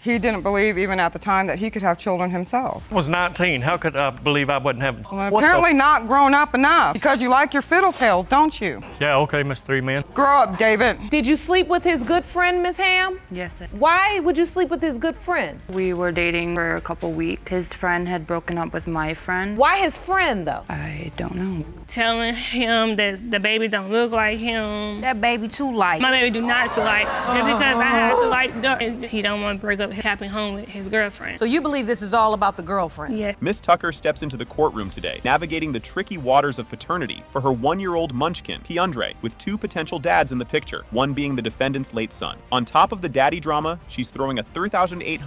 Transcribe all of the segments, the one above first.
He didn't believe even at the time that he could have children himself. I was 19. How could I believe I wouldn't have? Well, apparently not grown up enough, because you like your fiddle tails, don't you? Yeah, okay, Miss Three Man. Grow up, David. Did you sleep with his good friend, Miss Ham? Yes, sir. Why would you sleep with his good friend? We were dating for a couple weeks. His friend had broken up with my friend. Why his friend, though? I don't know. Telling him that the baby don't look like him. That baby too light. My baby do not too light. Just because I have to like, he don't want to break up happy home with his girlfriend. So you believe this is all about the girlfriend? Yes. Miss Tucker steps into the courtroom today, navigating the tricky waters of paternity for her 1-year-old munchkin, Keandre, with 2 potential dads in the picture, one being the defendant's late son. On top of the daddy drama, she's throwing a $3,800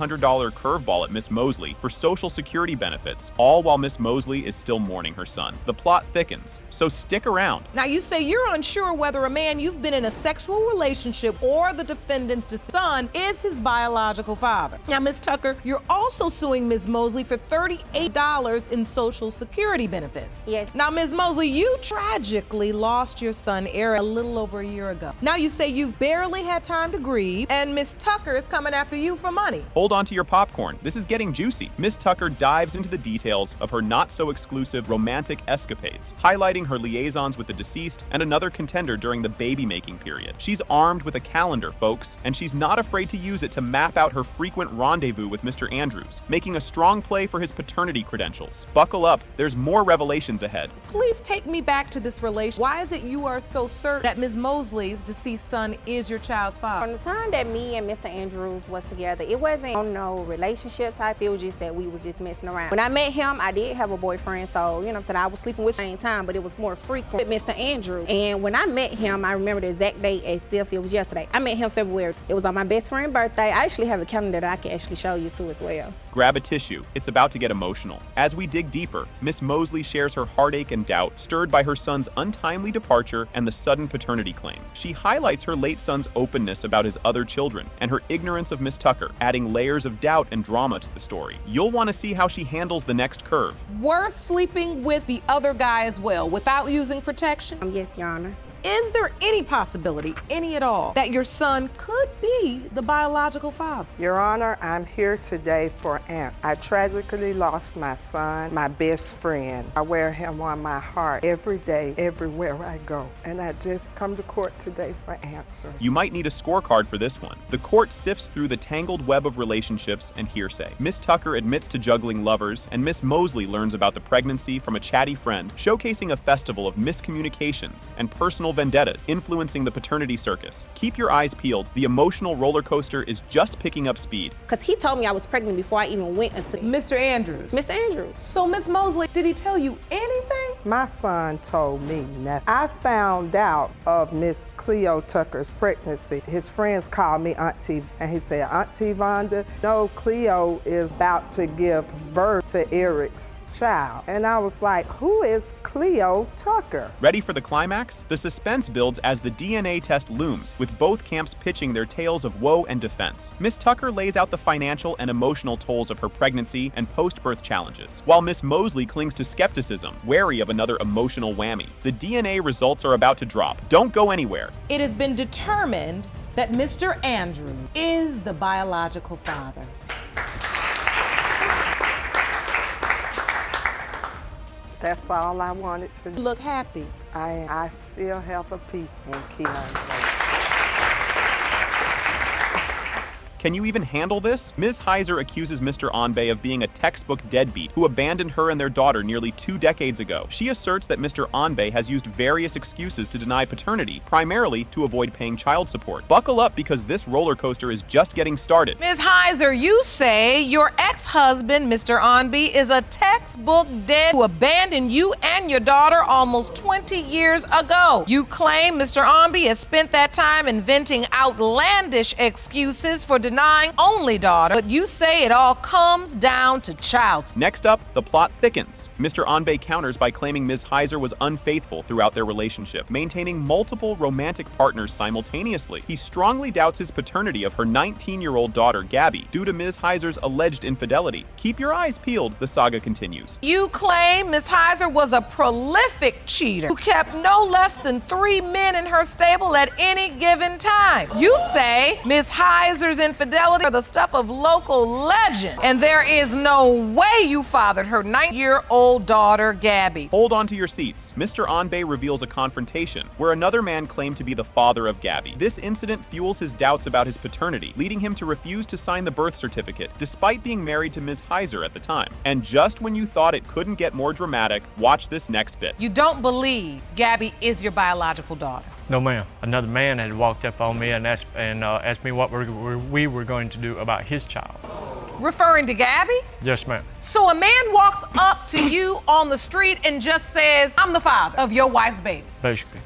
curveball at Miss Mosley for Social Security benefits, all while Miss Mosley is still mourning her son. The plot thickens, so stick around. Now you say you're unsure whether a man you've been in a sexual relationship or the defendant's son is his biological father. Now, Miss Tucker, you're also suing Ms. Mosley for $38 in Social Security benefits. Yes. Now, Ms. Mosley, you tragically lost your son, Eric, a little over a year ago. Now you say you've barely had time to grieve, and Ms. Tucker is coming after you for money. Hold on to your popcorn. This is getting juicy. Miss Tucker dives into the details of her not-so-exclusive romantic escapades, highlighting her liaisons with the deceased and another contender during the baby-making period. She's armed with a calendar, folks, and she's not afraid to use it to map out her frequent rendezvous with Mr. Andrews, making a strong play for his paternity credentials. Buckle up, there's more revelations ahead. Please take me back to this relation. Why is it you are so certain that Ms. Mosley's deceased son is your child's father? From the time that me and Mr. Andrews was together, it wasn't on no relationship type, it was just that we was just messing around. When I met him, I did have a boyfriend, so you know that I was sleeping with at the same time, but it was more frequent with Mr. Andrews. And when I met him, I remember the exact date as if it was yesterday. I met him February. It was on my best friend's birthday. I actually have a calendar that I can actually show you too as well. Grab a tissue, it's about to get emotional. As we dig deeper, Miss Mosley shares her heartache and doubt, stirred by her son's untimely departure and the sudden paternity claim. She highlights her late son's openness about his other children and her ignorance of Miss Tucker, adding layers of doubt and drama to the story. You'll want to see how she handles the next curve. Were sleeping with the other guy as well, without using protection? Yes, Your Honor. Is there any possibility, any at all, that your son could be the biological father? Your Honor, I'm here today for Aunt. I tragically lost my son, my best friend. I wear him on my heart every day, everywhere I go. And I just come to court today for answers. You might need a scorecard for this one. The court sifts through the tangled web of relationships and hearsay. Miss Tucker admits to juggling lovers, and Miss Mosley learns about the pregnancy from a chatty friend, showcasing a festival of miscommunications and personal vendettas influencing the paternity circus. Keep your eyes peeled. The emotional roller coaster is just picking up speed. Because he told me I was pregnant before I even went into Mr. Andrews. Mr. Andrews. So, Miss Mosley, did he tell you anything? My son told me nothing. I found out of Miss Cleo Tucker's pregnancy. His friends called me Auntie, and he said, Auntie Vonda, no, Cleo is about to give birth to Eric's child. And I was like, who is Cleo Tucker? Ready for the climax? The suspense builds as the DNA test looms, with both camps pitching their tales of woe and defense. Miss Tucker lays out the financial and emotional tolls of her pregnancy and post-birth challenges, while Miss Mosley clings to skepticism, wary of another emotional whammy. The DNA results are about to drop. Don't go anywhere. It has been determined that Mr. Andrews is the biological father. That's all I wanted to You look happy. I still have a piece in Keandre. Can you even handle this? Ms. Heiser accuses Mr. Onbay of being a textbook deadbeat who abandoned her and their daughter nearly 2 decades ago. She asserts that Mr. Onbay has used various excuses to deny paternity, primarily to avoid paying child support. Buckle up because this roller coaster is just getting started. Ms. Heiser, you say your ex-husband, Mr. Onby, is a textbook dead who abandoned you and your daughter almost 20 years ago. You claim Mr. Onby has spent that time inventing outlandish excuses for denying only daughter, but you say it all comes down to child support. Next up, the plot thickens. Mr. Onbay counters by claiming Ms. Heiser was unfaithful throughout their relationship, maintaining multiple romantic partners simultaneously. He strongly doubts his paternity of her 19-year-old daughter, Gabby, due to Ms. Heiser's alleged infidelity. infidelity. Keep your eyes peeled, the saga continues. You claim Ms. Heiser was a prolific cheater who kept no less than 3 men in her stable at any given time. You say Ms. Heiser's infidelity are the stuff of local legend, and there is no way you fathered her 9-year-old daughter, Gabby. Hold on to your seats. Mr. Onbe reveals a confrontation where another man claimed to be the father of Gabby. This incident fuels his doubts about his paternity, leading him to refuse to sign the birth certificate, despite being married to Ms. Heiser at the time. And just when you thought it couldn't get more dramatic, watch this next bit. You don't believe Gabby is your biological daughter. No, ma'am. Another man had walked up on me and asked me what we were going to do about his child. Referring to Gabby? Yes, ma'am. So a man walks up to you on the street and just says, I'm the father of your wife's baby. Basically.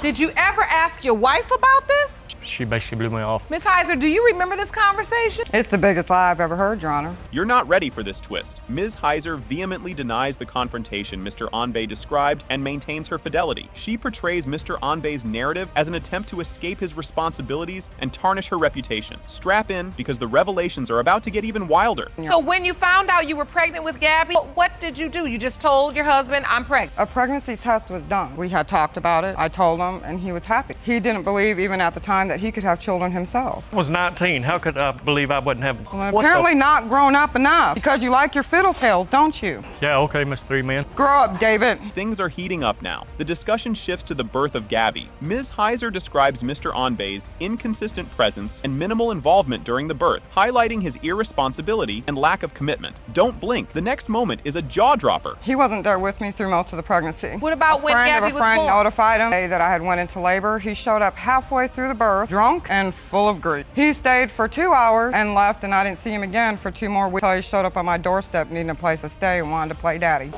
Did you ever ask your wife about this? She basically blew me off. Ms. Heiser, do you remember this conversation? It's the biggest lie I've ever heard, Your Honor. You're not ready for this twist. Ms. Heiser vehemently denies the confrontation Mr. Onbe described and maintains her fidelity. She portrays Mr. Onbe's narrative as an attempt to escape his responsibilities and tarnish her reputation. Strap in, because the revelations are about to get even wilder. So when you found out you were pregnant with Gabby, what did you do? You just told your husband, I'm pregnant. A pregnancy test was done. We had talked about it. I told him, and he was happy. He didn't believe, even at the time, that he could have children himself. I was 19. How could I believe I wouldn't have? Well, apparently not grown up enough, because you like your fiddle tails, don't you? Yeah, okay, Miss 3 Men. Grow up, David. Things are heating up now. The discussion shifts to the birth of Gabby. Ms. Heiser describes Mr. Onbe's inconsistent presence and minimal involvement during the birth, highlighting his irresponsibility and lack of commitment. Don't blink. The next moment is a jaw-dropper. He wasn't there with me through most of the pregnancy. What about when Gabby A was friend born? notified him that I had went into labor. He showed up halfway through the birth, drunk and full of grief. He stayed for 2 hours and left, and I didn't see him again for 2 more weeks until he showed up on my doorstep needing a place to stay and wanted to play daddy.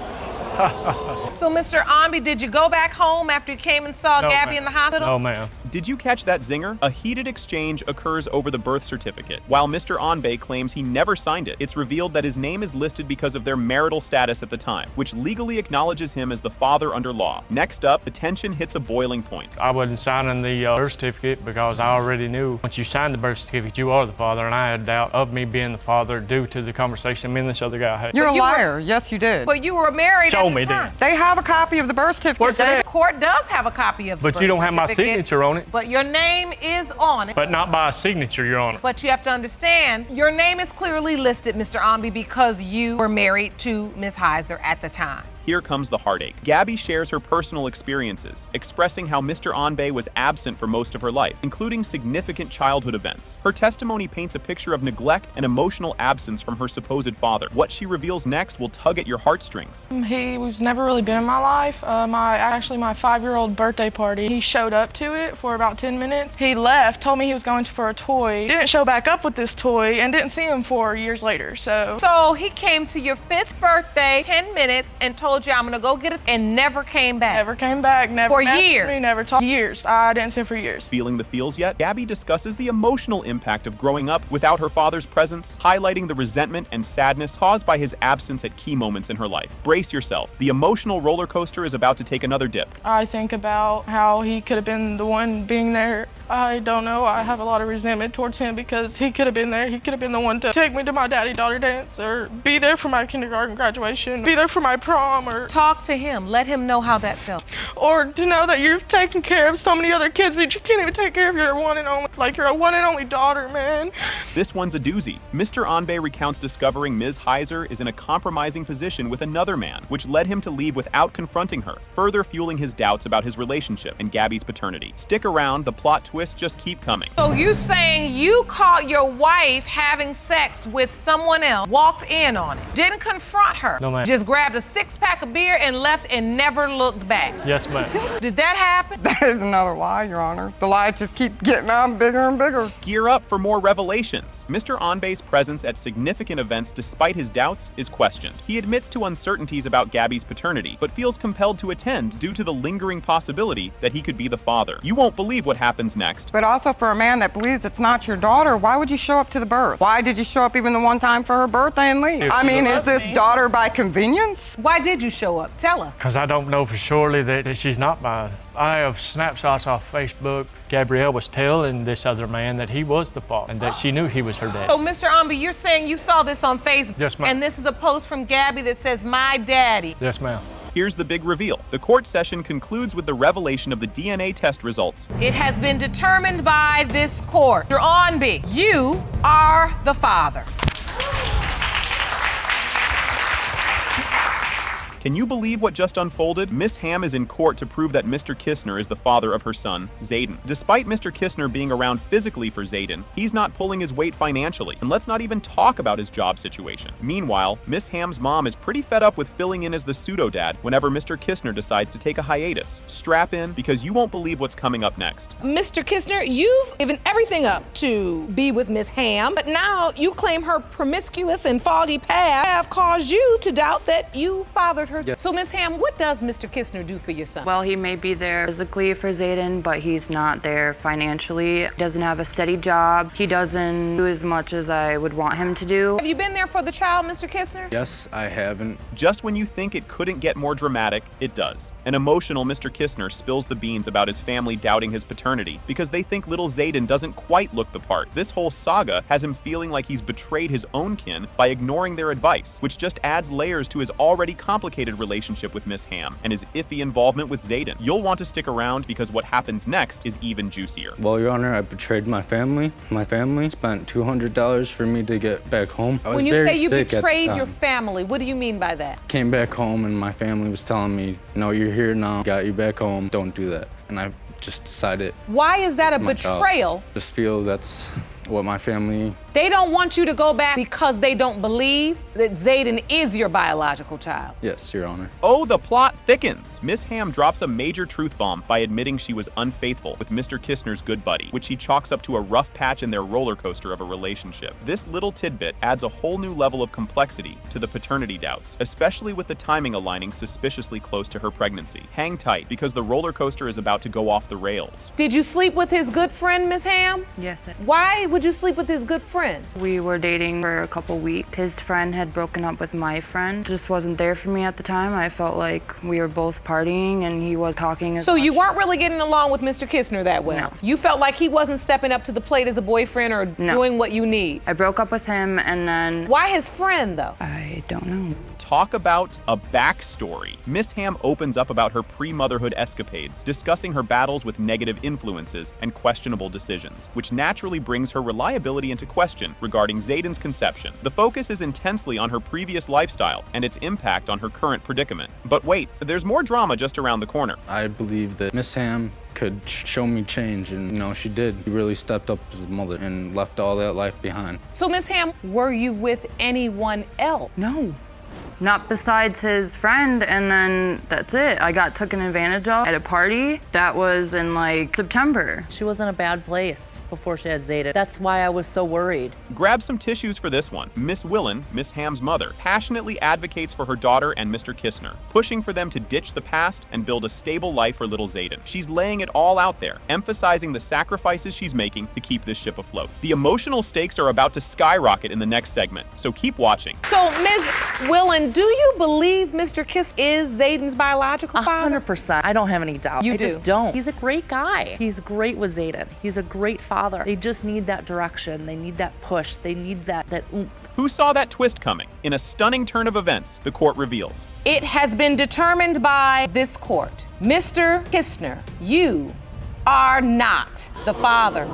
So, Mr. Onbe, did you go back home after you came and saw No, Gabby ma'am. in the hospital? No, ma'am. Did you catch that zinger? A heated exchange occurs over the birth certificate. While Mr. Onbe claims he never signed it, it's revealed that his name is listed because of their marital status at the time, which legally acknowledges him as the father under law. Next up, the tension hits a boiling point. I wasn't signing the birth certificate because I already knew once you signed the birth certificate, you are the father, and I had doubt of me being the father due to the conversation me and this other guy had. You're a you were- liar. Yes, you did. But you were married Show at the me time. then. They have a copy of the birth certificate. Where's that? The court does have a copy of the But birth you don't have my certificate, signature on it. But your name is on it. But not by a signature, Your Honor. But you have to understand, your name is clearly listed, Mr. Onbe, because you were married to Ms. Heiser at the time. Here comes the heartache. Gabby shares her personal experiences, expressing how Mr. Onbe was absent for most of her life, including significant childhood events. Her testimony paints a picture of neglect and emotional absence from her supposed father. What she reveals next will tug at your heartstrings. He was never really been in my life. My 5-year-old birthday party, he showed up to it for about 10 minutes. He left, told me he was going for a toy, didn't show back up with this toy, and didn't see him for years later, So he came to your 5th birthday, 10 minutes, and told you, I'm gonna go get it, and never came back. Never came back, never For messaged years? me, never talked. Years. I didn't see him for years. Feeling the feels yet? Gabby discusses the emotional impact of growing up without her father's presence, highlighting the resentment and sadness caused by his absence at key moments in her life. Brace yourself. The emotional roller coaster is about to take another dip. I think about how he could have been the one being there. I don't know. I have a lot of resentment towards him because he could have been there. He could have been the one to take me to my daddy-daughter dance, or be there for my kindergarten graduation, be there for my prom, or Talk to him. Let him know how that felt. or to know that you've taken care of so many other kids, but you can't even take care of your one and only, like you're a one and only daughter, man. This one's a doozy. Mr. Onbe recounts discovering Ms. Heiser is in a compromising position with another man, which led him to leave without confronting her, further fueling his doubts about his relationship and Gabby's paternity. Stick around, the plot twists just keep coming. So you saying you caught your wife having sex with someone else, walked in on it, didn't confront her, No, ma'am. just grabbed a 6-pack of beer and left and never looked back. Yes, ma'am. Did that happen? That is another lie, Your Honor. The lies just keep getting on bigger and bigger. Gear up for more revelations. Mr. Onbe's presence at significant events despite his doubts is questioned. He admits to uncertainties about Gabby's paternity, but feels compelled to attend due to the lingering possibility that he could be the father. You won't believe what happens next. next. But also for a man that believes it's not your daughter, why would you show up to the birth? Why did you show up even the one time for her birthday and leave? I mean, is this daughter by convenience? Why did you show up? Tell us. Because I don't know for surely that she's not mine. I have snapshots off Facebook. Gabrielle was telling this other man that he was the father and that she knew he was her dad. So, Mr. Omby, you're saying you saw this on Facebook? Yes, ma'am. And this is a post from Gabby that says, "My daddy." Yes, ma'am. Here's the big reveal. The court session concludes with the revelation of the DNA test results. It has been determined by this court. Mr. Omby, you are the father. Can you believe what just unfolded? Miss Ham is in court to prove that Mr. Kistner is the father of her son, Zayden. Despite Mr. Kistner being around physically for Zayden, he's not pulling his weight financially. And let's not even talk about his job situation. Meanwhile, Miss Ham's mom is pretty fed up with filling in as the pseudo-dad whenever Mr. Kistner decides to take a hiatus. Strap in, because you won't believe what's coming up next. Mr. Kistner, you've given everything up to be with Miss Ham, but now you claim her promiscuous and foggy past have caused you to doubt that you fathered her. So, Ms. Ham, what does Mr. Kistner do for your son? Well, he may be there physically for Zayden, but he's not there financially. He doesn't have a steady job. He doesn't do as much as I would want him to do. Have you been there for the child, Mr. Kistner? Yes, I haven't. Just when you think it couldn't get more dramatic, it does. An emotional Mr. Kistner spills the beans about his family doubting his paternity because they think little Zayden doesn't quite look the part. This whole saga has him feeling like he's betrayed his own kin by ignoring their advice, which just adds layers to his already complicated relationship with Miss Ham and his iffy involvement with Zayden. You'll want to stick around because what happens next is even juicier. Well, Your Honor, I betrayed my family. My family spent $200 for me to get back home. I was When you very say you sick betrayed at the your time. family, what do you mean by that? Came back home and my family was telling me, no, you're here now, got you back home, don't do that. And I just decided. Why is that a it's my child. betrayal? Just feel that's what my family. They don't want you to go back because they don't believe that Zayden is your biological child. Yes, Your Honor. Oh, the plot thickens. Miss Ham drops a major truth bomb by admitting she was unfaithful with Mr. Kistner's good buddy, which she chalks up to a rough patch in their roller coaster of a relationship. This little tidbit adds a whole new level of complexity to the paternity doubts, especially with the timing aligning suspiciously close to her pregnancy. Hang tight, because the roller coaster is about to go off the rails. Did you sleep with his good friend, Miss Ham? Yes. Why would you sleep with his good friend? We were dating for a couple weeks. His friend had broken up with my friend. Just wasn't there for me at the time. I felt like we were both partying and he was talking as So much. you weren't really getting along with Mr. Kistner that well? No. You felt like he wasn't stepping up to the plate as a boyfriend or doing what you need? I broke up with him and then... Why his friend, though? I don't know. Talk about a backstory. Miss Ham opens up about her pre-motherhood escapades, discussing her battles with negative influences and questionable decisions, which naturally brings her reliability into question regarding Zayden's conception. The focus is intensely on her previous lifestyle and its impact on her current predicament. But wait, there's more drama just around the corner. I believe that Miss Ham could show me change, and you know, she did. She really stepped up as a mother and left all that life behind. So, Miss Ham, were you with anyone else? No. Not besides his friend, and then that's it. I got taken advantage of at a party. That was in like September. She was in a bad place before she had Zayden. That's why I was so worried. Grab some tissues for this one. Miss Willen, Miss Ham's mother, passionately advocates for her daughter and Mr. Kistner, pushing for them to ditch the past and build a stable life for little Zayden. She's laying it all out there, emphasizing the sacrifices she's making to keep this ship afloat. The emotional stakes are about to skyrocket in the next segment, so keep watching. So, Ms. Willen, do you believe Mr. Kistner is Zayden's biological father? 100%. I don't have any doubt. You I do? just don't. He's a great guy. He's great with Zayden. He's a great father. They just need that direction. They need that push. They need that oomph. Who saw that twist coming? In a stunning turn of events, the court reveals. It has been determined by this court. Mr. Kistner, you are not the father.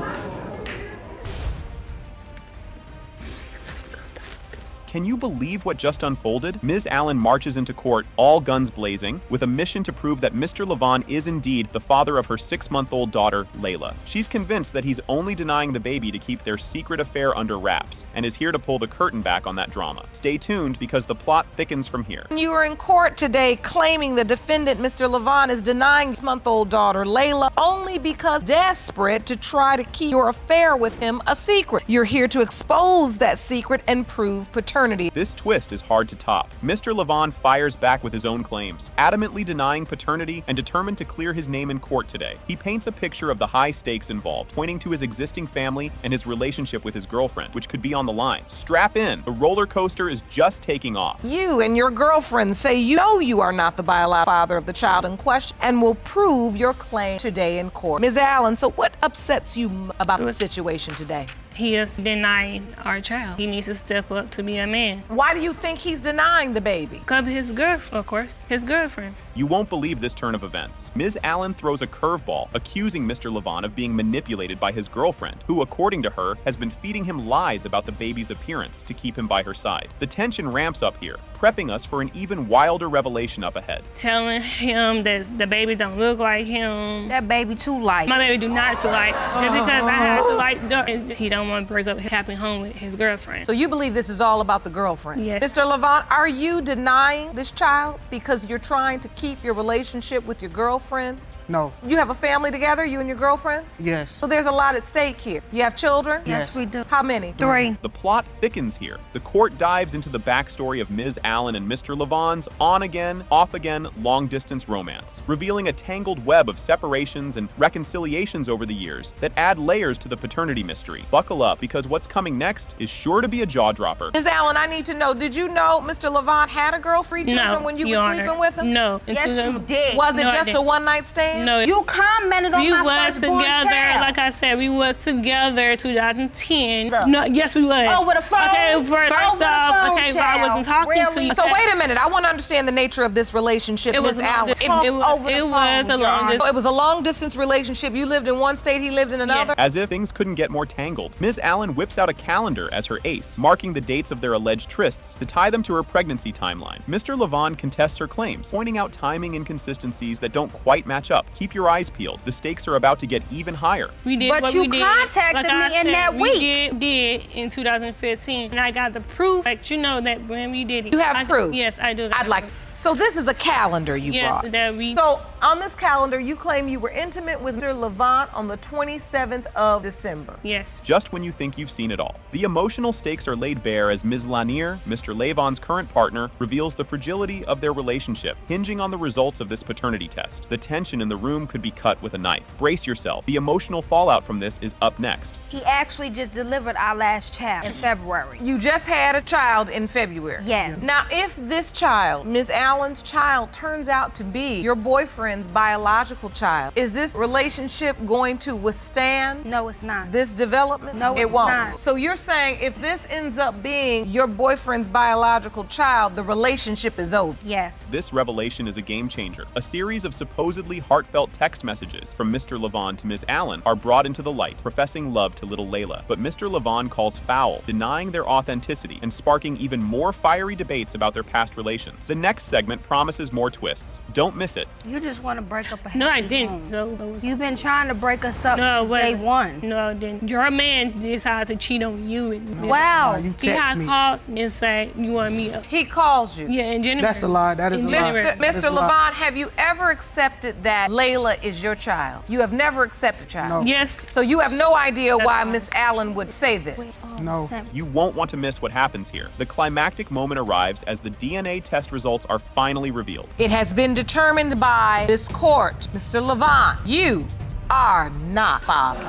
Can you believe what just unfolded? Ms. Allen marches into court, all guns blazing, with a mission to prove that Mr. Levon is indeed the father of her 6-month-old daughter, Layla. She's convinced that he's only denying the baby to keep their secret affair under wraps, and is here to pull the curtain back on that drama. Stay tuned, because the plot thickens from here. You were in court today claiming the defendant, Mr. Levon, is denying his month-old daughter, Layla, only because desperate to try to keep your affair with him a secret. You're here to expose that secret and prove paternity. paternity. This twist is hard to top. Mr. Levon fires back with his own claims, adamantly denying paternity and determined to clear his name in court today. He paints a picture of the high stakes involved, pointing to his existing family and his relationship with his girlfriend, which could be on the line. Strap in, the roller coaster is just taking off. You and your girlfriend say you know you are not the biological father of the child in question and will prove your claim today in court. Ms. Allen, so what upsets you about the situation today? He is denying our child. He needs to step up to be a man. Why do you think he's denying the baby? Because of his girlfriend, of course, his girlfriend. You won't believe this turn of events. Ms. Allen throws a curveball, accusing Mr. Levon of being manipulated by his girlfriend, who, according to her, has been feeding him lies about the baby's appearance to keep him by her side. The tension ramps up here, prepping us for an even wilder revelation up ahead. Telling him that the baby don't look like him. That baby too light. My baby do not too light. Just because I have to like, he don't want to break up his happy home with his girlfriend. So you believe this is all about the girlfriend? Yes. Mr. Levon, are you denying this child because you're trying to keep your relationship with your girlfriend? No. You have a family together, you and your girlfriend? Yes. So there's a lot at stake here. You have children? Yes, we do. How many? 3. The plot thickens here. The court dives into the backstory of Ms. Allen and Mr. Levon's on-again, off-again, long-distance romance, revealing a tangled web of separations and reconciliations over the years that add layers to the paternity mystery. Buckle up, because what's coming next is sure to be a jaw-dropper. Ms. Allen, I need to know, did you know Mr. Levon had a girlfriend when you were sleeping with him? No. Yes, you did. Was it No, I just a didn't. one-night stand? No. You commented on my firstborn together, child. like I said, we was together 2010. Look. No, yes, we was. Over the phone? Okay, Over first the off, phone, okay, I child. wasn't talking to you. So wait a minute, I want to understand the nature of this relationship, It was Ms. Allen. it was a long So it was a long-distance relationship. You lived in one state, he lived in another? As if things couldn't get more tangled, Ms. Allen whips out a calendar as her ace, marking the dates of their alleged trysts to tie them to her pregnancy timeline. Mr. Levon contests her claims, pointing out timing inconsistencies that don't quite match up. Keep your eyes peeled. The stakes are about to get even higher. We did But what you we did. contacted Like I me in said, that week. We did in 2015, and I got the proof that you know that when we did it. You have proof? Yes, I do. I'd like to. So this is a calendar you brought. Yes, that we. So on this calendar, you claim you were intimate with Mr. Levon on the 27th of December. Yes. Just when you think you've seen it all. The emotional stakes are laid bare as Ms. Lanier, Mr. Levon's current partner, reveals the fragility of their relationship, hinging on the results of this paternity test. The tension in the room could be cut with a knife. Brace yourself. The emotional fallout from this is up next. He actually just delivered our last child in February. You just had a child in February. Yes. Now, if this child, Ms. Allen's child, turns out to be your boyfriend's biological child, is this relationship going to withstand No, it's not. this development? No, it it's won't. not. So you're saying if this ends up being your boyfriend's biological child, the relationship is over? Yes. This revelation is a game changer. A series of supposedly heartfelt text messages from Mr. Levon to Ms. Allen are brought into the light, professing love to little Layla. But Mr. Levon calls foul, denying their authenticity and sparking even more fiery debates about their past relations. The next segment promises more twists. Don't miss it. You just want to break up a No, I happy didn't. home. So, You've been trying to break us up no, since wait. day one. No, I didn't. Your man decided to cheat on you. Wow. You He text had me. called me and said you want me up. He calls you. Yeah, in January. That's a lie. That is In a lie. January. That is Mr. a lie. Levon, have you ever accepted that Layla is your child? You have never accepted a child? No. Yes. So you have no idea why Miss Allen would say this? No. You won't want to miss what happens here. The climactic moment arrives as the DNA test results are finally revealed. It has been determined by this court, Mr. Levon, you are not father.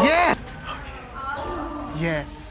Yeah. Yes.